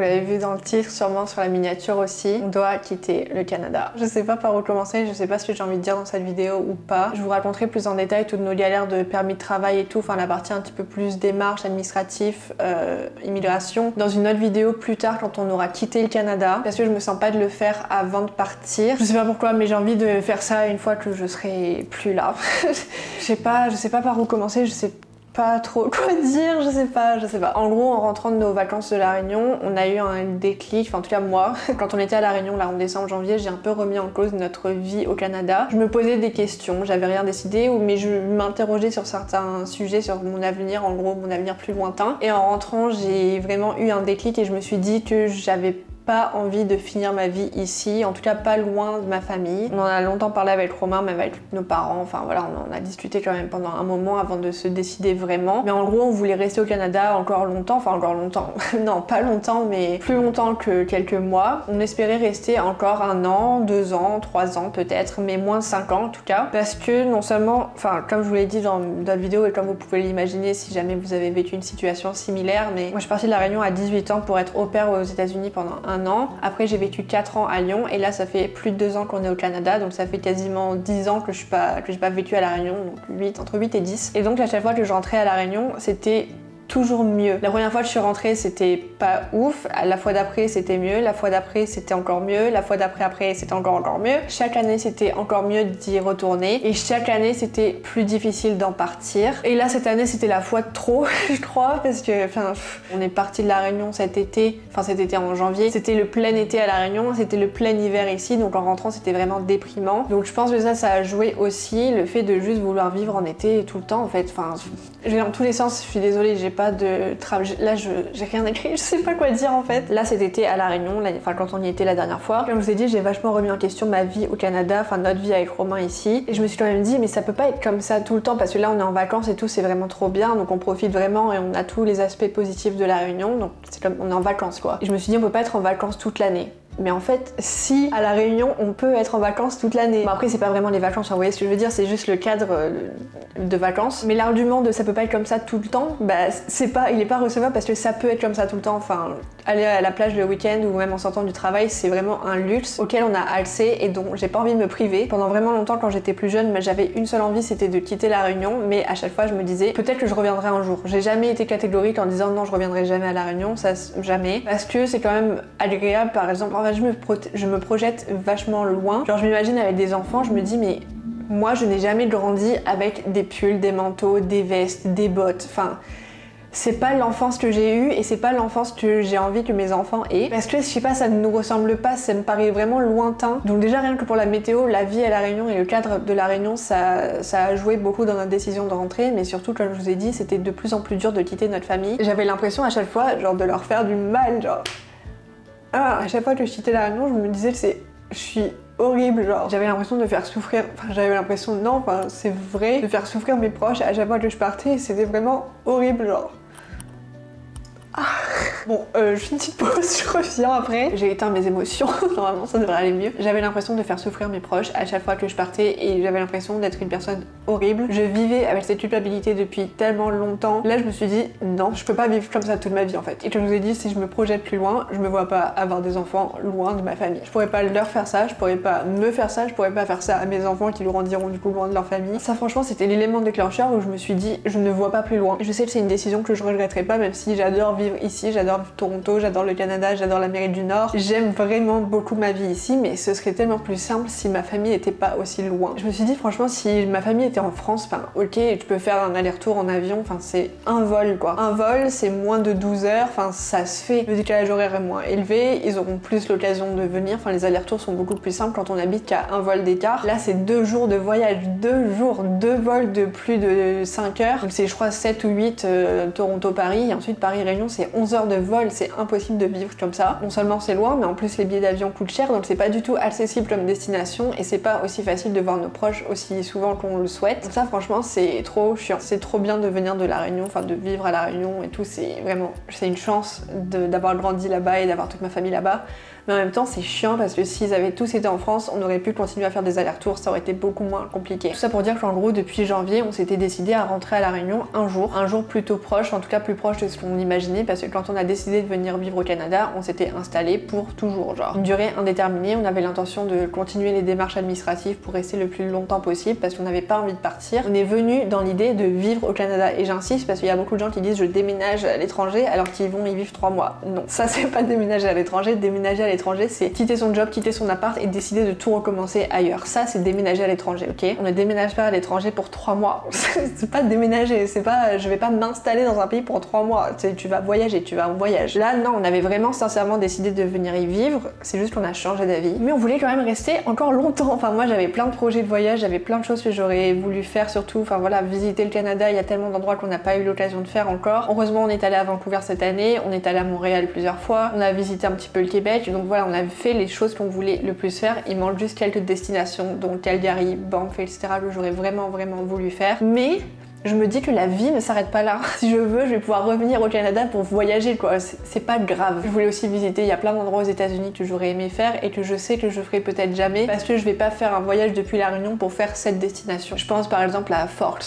vous l'avez vu dans le titre, sûrement sur la miniature aussi, on doit quitter le Canada. Je sais pas par où commencer, je sais pas ce que j'ai envie de dire dans cette vidéo ou pas. Je vous raconterai plus en détail toutes nos galères de permis de travail et tout, enfin la partie un petit peu plus démarche, administratif, immigration, dans une autre vidéo plus tard quand on aura quitté le Canada, parce que je me sens pas de le faire avant de partir. Je sais pas pourquoi, mais j'ai envie de faire ça une fois que je serai plus là. Je sais pas par où commencer, je sais pas trop quoi dire, je sais pas. En gros, en rentrant de nos vacances de La Réunion, on a eu un déclic, enfin en tout cas moi, quand on était à La Réunion là en décembre, janvier, j'ai un peu remis en cause notre vie au Canada. Je me posais des questions, j'avais rien décidé, mais je m'interrogeais sur certains sujets, sur mon avenir, en gros mon avenir plus lointain. Et en rentrant, j'ai vraiment eu un déclic et je me suis dit que j'avais pas envie de finir ma vie ici, en tout cas pas loin de ma famille. On en a longtemps parlé avec Romain, même avec nos parents, enfin voilà, on en a discuté quand même pendant un moment avant de se décider vraiment. Mais en gros, on voulait rester au Canada encore longtemps, non pas longtemps, mais plus longtemps que quelques mois. On espérait rester encore 1 an, 2 ans, 3 ans peut-être, mais moins de 5 ans en tout cas. Parce que non seulement, enfin comme je vous l'ai dit dans la vidéo et comme vous pouvez l'imaginer si jamais vous avez vécu une situation similaire, mais moi je suis partie de La Réunion à 18 ans pour être au pair aux États-Unis pendant 1 an. Après j'ai vécu 4 ans à Lyon et là ça fait plus de 2 ans qu'on est au Canada, donc ça fait quasiment 10 ans que j'ai pas vécu à La Réunion, donc entre 8 et 10. Et donc à chaque fois que je rentrais à La Réunion, c'était toujours mieux. La première fois que je suis rentrée, c'était pas ouf. La fois d'après, c'était mieux. La fois d'après, c'était encore mieux. La fois d'après, c'était encore mieux. Chaque année, c'était encore mieux d'y retourner. Et chaque année, c'était plus difficile d'en partir. Et là, cette année, c'était la fois de trop, je crois, parce que, enfin, on est parti de La Réunion cet été en janvier. C'était le plein été à La Réunion, c'était le plein hiver ici. Donc en rentrant, c'était vraiment déprimant. Donc je pense que ça a joué aussi, le fait de juste vouloir vivre en été tout le temps, en fait. Enfin, je vais dans tous les sens. Je suis désolée, j'ai pas de là j'ai rien écrit, je sais pas quoi dire en fait. Là cet été à La Réunion, enfin quand on y était la dernière fois, comme je vous ai dit, j'ai vachement remis en question ma vie au Canada, enfin notre vie avec Romain ici, et je me suis quand même dit mais ça peut pas être comme ça tout le temps, parce que là on est en vacances et tout, c'est vraiment trop bien, donc on profite vraiment et on a tous les aspects positifs de La Réunion, donc c'est comme on est en vacances quoi. Et je me suis dit on peut pas être en vacances toute l'année. Mais en fait, si à La Réunion, on peut être en vacances toute l'année. Bon, après, c'est pas vraiment les vacances, vous voyez ce que je veux dire, c'est juste le cadre de vacances. Mais l'argument de ça peut pas être comme ça tout le temps, bah il est pas recevable parce que ça peut être comme ça tout le temps. Enfin, aller à la plage le week-end ou même en sortant du travail, c'est vraiment un luxe auquel on a accès et dont j'ai pas envie de me priver. Pendant vraiment longtemps, quand j'étais plus jeune, j'avais une seule envie, c'était de quitter La Réunion, mais à chaque fois, je me disais peut-être que je reviendrai un jour. J'ai jamais été catégorique en disant non, je reviendrai jamais à La Réunion, ça jamais. Parce que c'est quand même agréable, par exemple. Je me projette vachement loin. Genre je m'imagine avec des enfants, je me dis mais moi je n'ai jamais grandi avec des pulls, des manteaux, des vestes, des bottes. Enfin, c'est pas l'enfance que j'ai eue et c'est pas l'enfance que j'ai envie que mes enfants aient. Parce que je sais pas, ça ne nous ressemble pas, ça me paraît vraiment lointain. Donc déjà rien que pour la météo, la vie à La Réunion et le cadre de La Réunion, ça a joué beaucoup dans notre décision de rentrer. Mais surtout, comme je vous ai dit, c'était de plus en plus dur de quitter notre famille. J'avais l'impression à chaque fois genre de leur faire du mal, genre... à chaque fois que je quittais La Réunion, je me disais je suis horrible, genre j'avais l'impression de faire souffrir, c'est vrai, de faire souffrir mes proches à chaque fois que je partais, c'était vraiment horrible, genre. Bon, je fais une petite pause, je reviens après. J'ai éteint mes émotions, normalement ça devrait aller mieux. J'avais l'impression de faire souffrir mes proches à chaque fois que je partais et j'avais l'impression d'être une personne horrible. Je vivais avec cette culpabilité depuis tellement longtemps. Là je me suis dit non, je peux pas vivre comme ça toute ma vie en fait. Et comme je vous ai dit, si je me projette plus loin, je me vois pas avoir des enfants loin de ma famille. Je pourrais pas leur faire ça, je pourrais pas me faire ça, je pourrais pas faire ça à mes enfants qui grandiront du coup loin de leur famille. Ça franchement c'était l'élément déclencheur où je me suis dit je ne vois pas plus loin. Je sais que c'est une décision que je regretterai pas, même si j'adore vivre ici, j'adore Toronto, j'adore le Canada, j'adore l'Amérique du Nord. J'aime vraiment beaucoup ma vie ici, mais ce serait tellement plus simple si ma famille était pas aussi loin. Je me suis dit franchement si ma famille était en France, enfin ok, tu peux faire un aller-retour en avion, enfin c'est un vol quoi. Un vol c'est moins de 12 heures, enfin ça se fait. Le décalage horaire est moins élevé, ils auront plus l'occasion de venir, enfin les allers-retours sont beaucoup plus simples quand on habite qu'à un vol d'écart. Là c'est 2 jours de voyage, 2 jours, 2 vols de plus de 5 heures. Donc c'est je crois 7 ou 8 Toronto-Paris, et ensuite Paris-Réunion c'est 11 heures de vol, c'est impossible de vivre comme ça. Non seulement c'est loin, mais en plus les billets d'avion coûtent cher, donc c'est pas du tout accessible comme destination et c'est pas aussi facile de voir nos proches aussi souvent qu'on le souhaite. Donc ça franchement c'est trop chiant. C'est trop bien de venir de La Réunion, enfin de vivre à La Réunion et tout, c'est vraiment, c'est une chance d'avoir grandi là-bas et d'avoir toute ma famille là-bas. Mais en même temps c'est chiant parce que s'ils avaient tous été en France, on aurait pu continuer à faire des allers-retours, ça aurait été beaucoup moins compliqué. Tout ça pour dire qu'en gros depuis janvier on s'était décidé à rentrer à La Réunion un jour plutôt proche, en tout cas plus proche de ce qu'on imaginait, parce que quand on a décidé de venir vivre au Canada, on s'était installé pour toujours, genre une durée indéterminée. On avait l'intention de continuer les démarches administratives pour rester le plus longtemps possible parce qu'on n'avait pas envie de partir. On est venu dans l'idée de vivre au Canada et j'insiste parce qu'il y a beaucoup de gens qui disent je déménage à l'étranger alors qu'ils vont y vivre 3 mois. Non, ça c'est pas déménager à l'étranger. Déménager à l'étranger, c'est quitter son job, quitter son appart et décider de tout recommencer ailleurs. Ça c'est déménager à l'étranger, ok? On ne déménage pas à l'étranger pour 3 mois. C'est pas déménager, c'est pas je vais pas m'installer dans un pays pour 3 mois. Tu vas voyager, tu vas en voyage. Là non, on avait vraiment sincèrement décidé de venir y vivre. C'est juste qu'on a changé d'avis. Mais on voulait quand même rester encore longtemps. Enfin moi j'avais plein de projets de voyage, j'avais plein de choses que j'aurais voulu faire surtout. Enfin voilà, visiter le Canada, il y a tellement d'endroits qu'on n'a pas eu l'occasion de faire encore. Heureusement on est allé à Vancouver cette année, on est allé à Montréal plusieurs fois, on a visité un petit peu le Québec. Donc voilà, on a fait les choses qu'on voulait le plus faire. Il manque juste quelques destinations, donc Calgary, Banff, etc. que j'aurais vraiment voulu faire. Mais je me dis que la vie ne s'arrête pas là. Si je veux, je vais pouvoir revenir au Canada pour voyager, quoi. C'est pas grave. Je voulais aussi visiter, il y a plein d'endroits aux États-Unis que j'aurais aimé faire et que je sais que je ferai peut-être jamais parce que je vais pas faire un voyage depuis La Réunion pour faire cette destination. Je pense par exemple à Forks,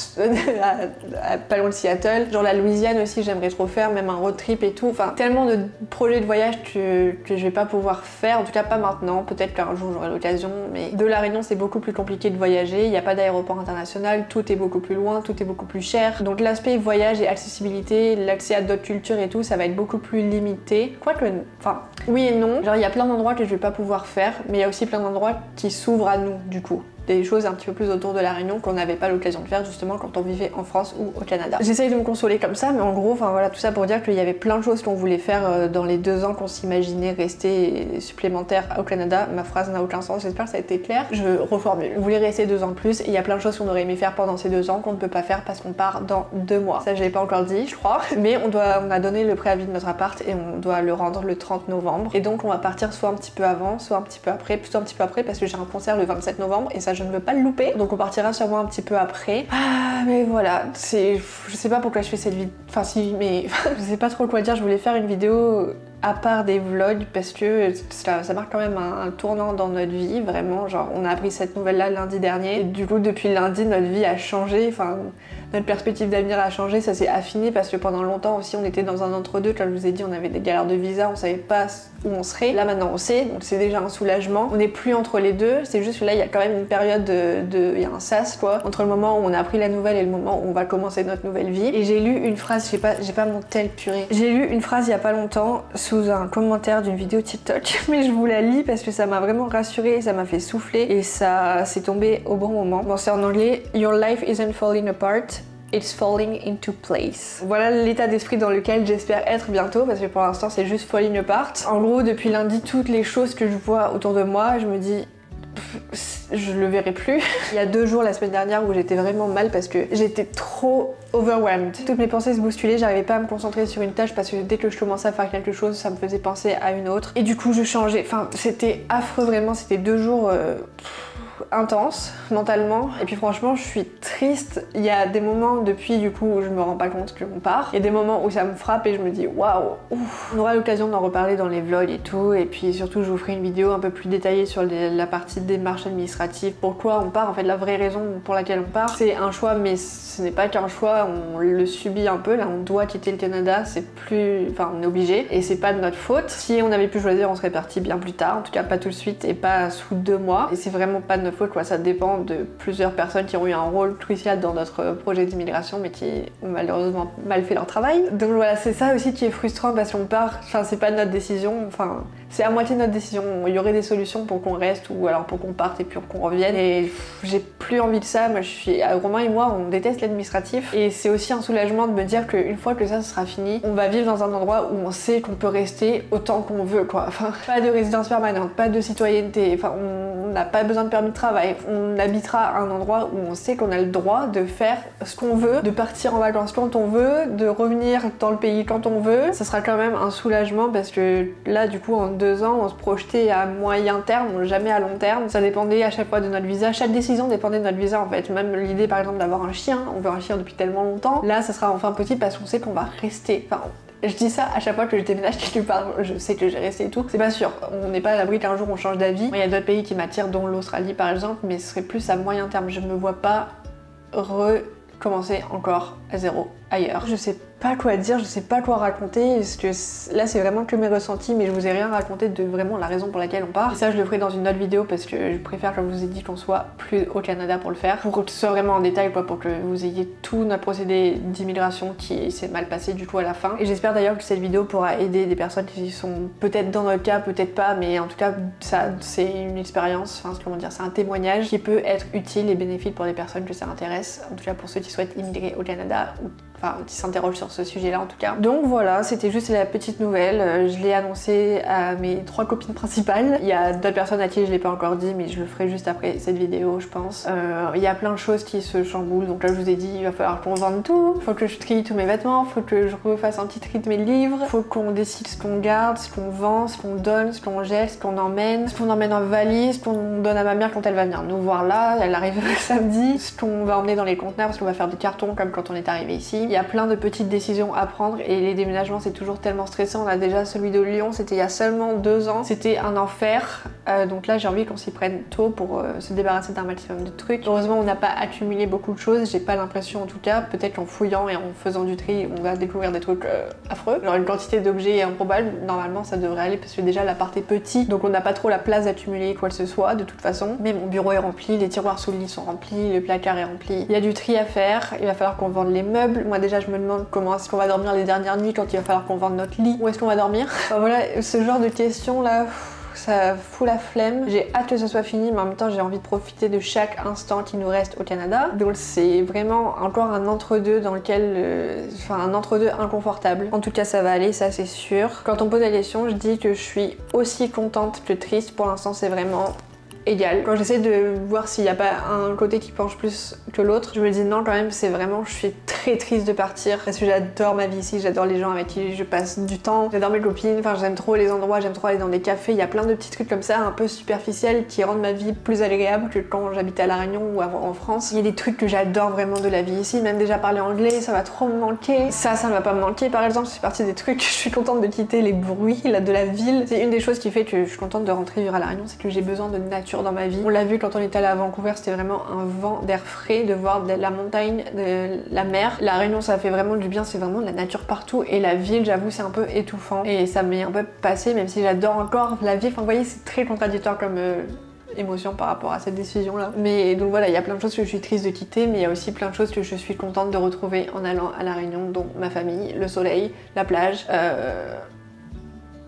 à pas loin de Seattle. Genre la Louisiane aussi, j'aimerais trop faire, même un road trip et tout. Enfin, tellement de projets de voyage que je vais pas pouvoir faire, en tout cas pas maintenant. Peut-être qu'un jour j'aurai l'occasion, mais de La Réunion c'est beaucoup plus compliqué de voyager. Il n'y a pas d'aéroport international, tout est beaucoup plus loin, tout est beaucoup plus cher. Donc l'aspect voyage et accessibilité, l'accès à d'autres cultures et tout, ça va être beaucoup plus limité. Quoique, enfin, oui et non. Genre il y a plein d'endroits que je vais pas pouvoir faire, mais il y a aussi plein d'endroits qui s'ouvrent à nous du coup. Des choses un petit peu plus autour de La Réunion qu'on n'avait pas l'occasion de faire justement quand on vivait en France ou au Canada. J'essaye de me consoler comme ça, mais en gros, enfin voilà, tout ça pour dire qu'il y avait plein de choses qu'on voulait faire dans les 2 ans qu'on s'imaginait rester supplémentaires au Canada. Ma phrase n'a aucun sens, j'espère que ça a été clair. Je reformule. On voulait rester 2 ans de plus et il y a plein de choses qu'on aurait aimé faire pendant ces 2 ans qu'on ne peut pas faire parce qu'on part dans 2 mois. Ça, je l'ai pas encore dit, je crois, mais on a donné le préavis de notre appart et on doit le rendre le 30 novembre. Et donc on va partir soit un petit peu avant, soit un petit peu après, plutôt un petit peu après parce que j'ai un concert le 27 novembre et ça je ne veux pas le louper. Donc on partira sûrement un petit peu après. Ah mais voilà, je sais pas pourquoi je fais cette vidéo. Enfin si, mais je sais pas trop quoi dire. Je voulais faire une vidéo à part des vlogs parce que ça marque quand même un tournant dans notre vie, vraiment. Genre on a appris cette nouvelle là lundi dernier et du coup depuis lundi notre vie a changé. Enfin notre perspective d'avenir a changé, ça s'est affiné parce que pendant longtemps aussi on était dans un entre-deux. Comme je vous ai dit, on avait des galères de visa, on savait pas où on serait. Là maintenant on sait, donc c'est déjà un soulagement. On n'est plus entre les deux, c'est juste que là il y a quand même une période il y a un sas quoi, entre le moment où on a appris la nouvelle et le moment où on va commencer notre nouvelle vie. Et j'ai lu une phrase, j'ai pas mon tel purée. J'ai lu une phrase il y a pas longtemps sous un commentaire d'une vidéo TikTok, mais je vous la lis parce que ça m'a vraiment rassurée, ça m'a fait souffler et ça s'est tombé au bon moment. Bon, c'est en anglais. Your life isn't falling apart. It's falling into place. Voilà l'état d'esprit dans lequel j'espère être bientôt parce que pour l'instant c'est juste falling apart. En gros depuis lundi toutes les choses que je vois autour de moi je me dis je le verrai plus. Il y a 2 jours la semaine dernière où j'étais vraiment mal parce que j'étais trop overwhelmed. Toutes mes pensées se bousculaient, j'arrivais pas à me concentrer sur une tâche parce que dès que je commençais à faire quelque chose ça me faisait penser à une autre et du coup je changeais. Enfin c'était affreux vraiment, c'était 2 jours intense mentalement et puis franchement je suis triste. Il y a des moments depuis du coup où je me rends pas compte qu'on part, il y a des moments où ça me frappe et je me dis waouh. On aura l'occasion d'en reparler dans les vlogs et tout et puis surtout je vous ferai une vidéo un peu plus détaillée sur la partie démarche administrative, pourquoi on part en fait, la vraie raison pour laquelle on part. C'est un choix mais ce n'est pas qu'un choix, on le subit un peu, là on doit quitter le Canada, c'est plus, enfin on est obligé et c'est pas de notre faute. Si on avait pu choisir on serait parti bien plus tard, en tout cas pas tout de suite et pas sous 2 mois et c'est vraiment pas de notre faute quoi, ça dépend de plusieurs personnes qui ont eu un rôle crucial dans notre projet d'immigration mais qui ont malheureusement mal fait leur travail. Donc voilà, c'est ça aussi qui est frustrant parce qu'on part, enfin c'est pas notre décision, enfin c'est à moitié notre décision, il y aurait des solutions pour qu'on reste ou alors pour qu'on parte et puis qu'on revienne et j'ai plus envie de ça. Moi je suis, Romain et moi on déteste l'administratif et c'est aussi un soulagement de me dire qu'une fois que ça sera fini, on va vivre dans un endroit où on sait qu'on peut rester autant qu'on veut quoi. Enfin pas de résidence permanente, pas de citoyenneté, enfin on n'a pas besoin de permis de travail, on habitera à un endroit où on sait qu'on a le droit de faire ce qu'on veut, de partir en vacances quand on veut, de revenir dans le pays quand on veut. Ça sera quand même un soulagement parce que là du coup en 2 ans on se projetait à moyen terme, jamais à long terme. Ça dépendait à chaque fois de notre visa, chaque décision dépendait de notre visa en fait. Même l'idée par exemple d'avoir un chien, on veut un chien depuis tellement longtemps, là ça sera enfin possible parce qu'on sait qu'on va rester. Enfin, je dis ça à chaque fois que je déménage quelque part, je sais que j'ai resté et tout. C'est pas sûr, on n'est pas à l'abri qu'un jour on change d'avis. Il y a d'autres pays qui m'attirent, dont l'Australie par exemple, mais ce serait plus à moyen terme. Je me vois pas recommencer encore à zéro ailleurs. Je sais pas quoi dire, je sais pas quoi raconter, parce que là c'est vraiment que mes ressentis, mais je vous ai rien raconté de vraiment la raison pour laquelle on part. Et ça je le ferai dans une autre vidéo parce que je préfère, comme je vous ai dit, qu'on soit plus au Canada pour le faire, pour que ce soit vraiment en détail quoi, pour que vous ayez tout notre procédé d'immigration qui s'est mal passé du coup à la fin. Et j'espère d'ailleurs que cette vidéo pourra aider des personnes qui sont peut-être dans notre cas, peut-être pas, mais en tout cas ça c'est une expérience, enfin comment dire, c'est un témoignage qui peut être utile et bénéfique pour des personnes que ça intéresse, en tout cas pour ceux qui souhaitent immigrer au Canada ou enfin qui s'interrogent sur ce sujet là en tout cas. Donc voilà, c'était juste la petite nouvelle, je l'ai annoncé à mes 3 copines principales. Il y a d'autres personnes à qui je l'ai pas encore dit, mais je le ferai juste après cette vidéo je pense. Il y a plein de choses qui se chamboulent, donc là je vous ai dit il va falloir qu'on vende tout, faut que je trie tous mes vêtements, faut que je refasse un petit tri de mes livres, faut qu'on décide ce qu'on garde, ce qu'on vend, ce qu'on donne, ce qu'on jette, ce qu'on emmène en valise, ce qu'on donne à ma mère quand elle va venir nous voir là, elle arrive samedi, ce qu'on va emmener dans les conteneurs parce qu'on va faire des cartons comme quand on est arrivé ici. Il y a plein de petites décisions à prendre et les déménagements c'est toujours tellement stressant. On a déjà celui de Lyon, c'était il y a seulement 2 ans, c'était un enfer. Donc là j'ai envie qu'on s'y prenne tôt pour se débarrasser d'un maximum de trucs. Heureusement on n'a pas accumulé beaucoup de choses, j'ai pas l'impression en tout cas, peut-être qu'en fouillant et en faisant du tri on va découvrir des trucs affreux. Genre une quantité d'objets improbable, normalement ça devrait aller parce que déjà l'appart est petit, donc on n'a pas trop la place d'accumuler quoi que ce soit de toute façon. Mais mon bureau est rempli, les tiroirs sous le lit sont remplis, le placard est rempli. Il y a du tri à faire, il va falloir qu'on vende les meubles. Moi déjà je me demande comment est-ce qu'on va dormir les dernières nuits quand il va falloir qu'on vende notre lit. Où est-ce qu'on va dormir? Enfin voilà, ce genre de questions là, ça fout la flemme. J'ai hâte que ce soit fini, mais en même temps j'ai envie de profiter de chaque instant qui nous reste au Canada. Donc c'est vraiment encore un entre-deux dans lequel... enfin un entre-deux inconfortable. En tout cas ça va aller, ça c'est sûr. Quand on me pose la question, je dis que je suis aussi contente que triste. Pour l'instant c'est vraiment égal. Quand j'essaie de voir s'il n'y a pas un côté qui penche plus que l'autre, je me dis non quand même, c'est vraiment, je suis très triste de partir parce que j'adore ma vie ici, j'adore les gens avec qui je passe du temps, j'adore mes copines, enfin j'aime trop les endroits, j'aime trop aller dans des cafés, il y a plein de petits trucs comme ça un peu superficiels qui rendent ma vie plus agréable que quand j'habitais à La Réunion ou en France. Il y a des trucs que j'adore vraiment de la vie ici, même déjà parler anglais, ça va trop me manquer. Ça ne va pas me manquer par exemple, c'est partie des trucs, je suis contente de quitter les bruits là, de la ville. C'est une des choses qui fait que je suis contente de rentrer vivre à La Réunion, c'est que j'ai besoin de nature dans ma vie. On l'a vu quand on était allé à Vancouver, c'était vraiment un vent d'air frais, de voir de la montagne, de la mer. La Réunion ça fait vraiment du bien, c'est vraiment de la nature partout et la ville j'avoue c'est un peu étouffant et ça m'est un peu passé même si j'adore encore la ville. Enfin vous voyez c'est très contradictoire comme émotion par rapport à cette décision là. Mais donc voilà, il y a plein de choses que je suis triste de quitter, mais il y a aussi plein de choses que je suis contente de retrouver en allant à La Réunion, dont ma famille, le soleil, la plage,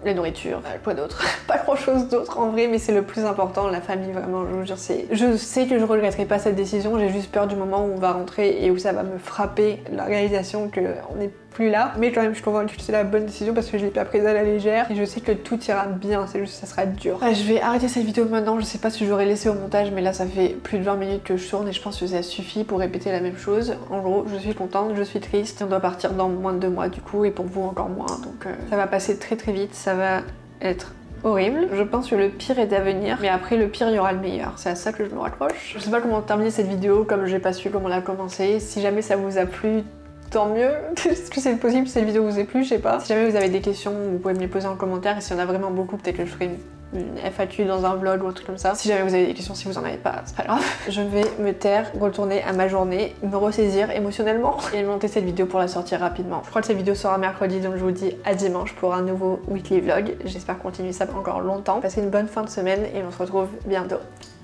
la nourriture, quoi d'autre? Pas grand chose d'autre en vrai, mais c'est le plus important, la famille vraiment, je vous jure, c'est... Je sais que je regretterai pas cette décision, j'ai juste peur du moment où on va rentrer et où ça va me frapper la réalisation qu'on est plus là. Mais quand même, je suis convaincue que c'est la bonne décision parce que je l'ai pas prise à la légère et je sais que tout ira bien, c'est juste que ça sera dur. Je vais arrêter cette vidéo maintenant, je sais pas si j'aurais laissé au montage, mais là ça fait plus de 20 minutes que je tourne et je pense que ça suffit pour répéter la même chose. En gros, je suis contente, je suis triste, on doit partir dans moins de 2 mois du coup et pour vous encore moins, donc ça va passer très très vite, ça va être horrible. Je pense que le pire est à venir, mais après le pire il y aura le meilleur. C'est à ça que je me raccroche. Je sais pas comment terminer cette vidéo, comme j'ai pas su comment la commencer. Si jamais ça vous a plu, tant mieux. Est-ce que c'est possible que cette vidéo vous ait plu? Je sais pas. Si jamais vous avez des questions, vous pouvez me les poser en commentaire et s'il y en a vraiment beaucoup, peut-être que je ferai une FAQ dans un vlog ou un truc comme ça. Si jamais vous avez des questions, si vous en avez pas, c'est pas grave. Je vais me taire, retourner à ma journée, me ressaisir émotionnellement et monter cette vidéo pour la sortir rapidement. Je crois que cette vidéo sera mercredi, donc je vous dis à dimanche pour un nouveau weekly vlog. J'espère continuer ça encore longtemps. Passez une bonne fin de semaine et on se retrouve bientôt.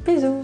Bisous!